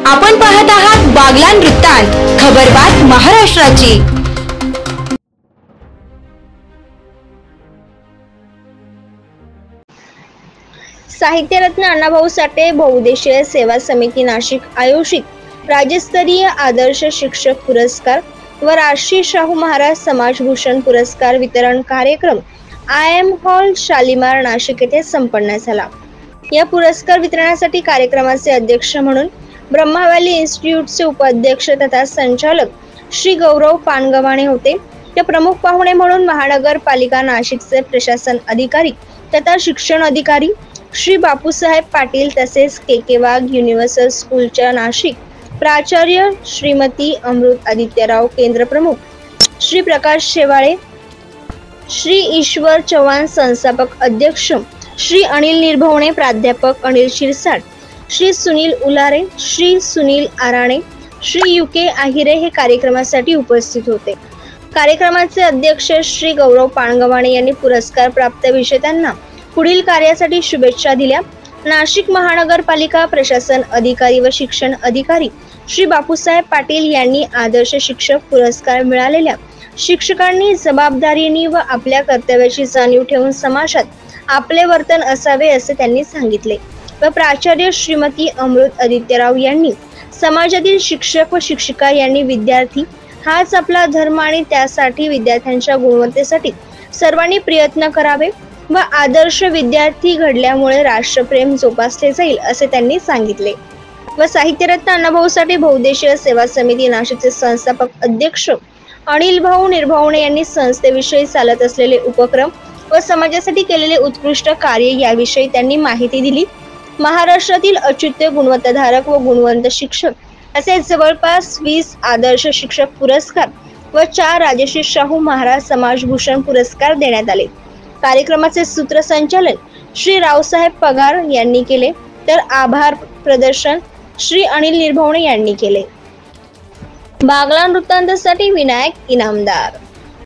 आपण पाहत आहात बागलाण वृत्तांत, खबरबात महाराष्ट्राची। साहित्यरत्न अण्णाभाऊ साठे बहुउद्देशीय सेवा समिती नाशिक आयोजित राज्यस्तरीय आदर्श शिक्षक पुरस्कार व राष्ट्रीय शाहू महाराज समाजभूषण पुरस्कार वितरण कार्यक्रम IM हॉल शालीमार नाशिक येथे संपन्न झाला। या पुरस्कार वितरणासाठी कार्यक्रमाचे अध्यक्ष म्हणून ब्रह्मा व्हॅली इन्स्टिट्यूटचे उपाध्यक्ष तथा संचालक श्री गौरव पानगव्हाणे होते। त्या प्रमुख पाहुणे म्हणून महानगरपालिका नाशिकचे प्रशासन अधिकारी तथा शिक्षण अधिकारी श्री बापूसाहेब पाटील तसेच KK वाघ युनिव्हर्सल स्कूलच्या नाशिक प्राचार्य श्रीमती अमृत आदित्यराव केंद्र प्रमुख श्री प्रकाश शेवाळे, श्री ईश्वर चव्हाण संस्थापक अध्यक्ष, श्री अनिल निर्भवणे प्राध्यापक अनिल शिरसाट, श्री सुनील उलारे, श्री सुनील आराणे, श्री UK आहिरे हे कार्यक्रमासाठी उपस्थित होते। कार्यक्रमाचे अध्यक्ष श्री गौरव पानगव्हाणे यांनी पुरस्कार प्राप्त विजेत्यांना पुढील कार्यासाठी शुभेच्छा दिल्या। नाशिक महानगरपालिका प्रशासन अधिकारी व शिक्षण अधिकारी श्री बापूसाहेब पाटील यांनी आदर्श शिक्षक पुरस्कार मिळालेल्या शिक्षकांनी जबाबदारीने व आपल्या कर्तव्याची जाणीव ठेवून समाजात आपले वर्तन असावे असे त्यांनी सांगितले व प्राचार्य श्रीमती अमृत आदित्यराव यांनी समाजातील शिक्षक व शिक्षिका यांनी विद्यार्थी हाच आपला धर्म आणि त्यासाठी विद्यार्थ्यांच्या गुणवत्तेसाठी सर्वांनी प्रयत्न करावे व आदर्श विद्यार्थी घडल्यामुळे राष्ट्रप्रेम जोपासले जाईल असे त्यांनी सांगितले व साहित्यरत्न अण्णाभाऊ साठे बहुउद्देशीय सेवा समिती नाशिकचे संस्थापक अध्यक्ष अनिल भाऊ निर्भवणे यांनी संस्थेविषयी चालत असलेले उपक्रम व समाजासाठी केलेले उत्कृष्ट कार्य याविषयी त्यांनी माहिती दिली। महाराष्ट्रातील अच्युत गुणवत्ताधारक व गुणवंत शिक्षक असे जवळपास 20 आदर्श शिक्षक पुरस्कार व 4 राजश्री शाहू महाराज समाजभूषण पुरस्कार देण्यात आले। कार्यक्रमाचे सूत्रसंचालन श्री रावसाहेब पगार यांनी केले तर आभार प्रदर्शन श्री अनिल निर्भवणे यांनी केले। बागलाण वृत्तांतासाठी विनायक इनामदार।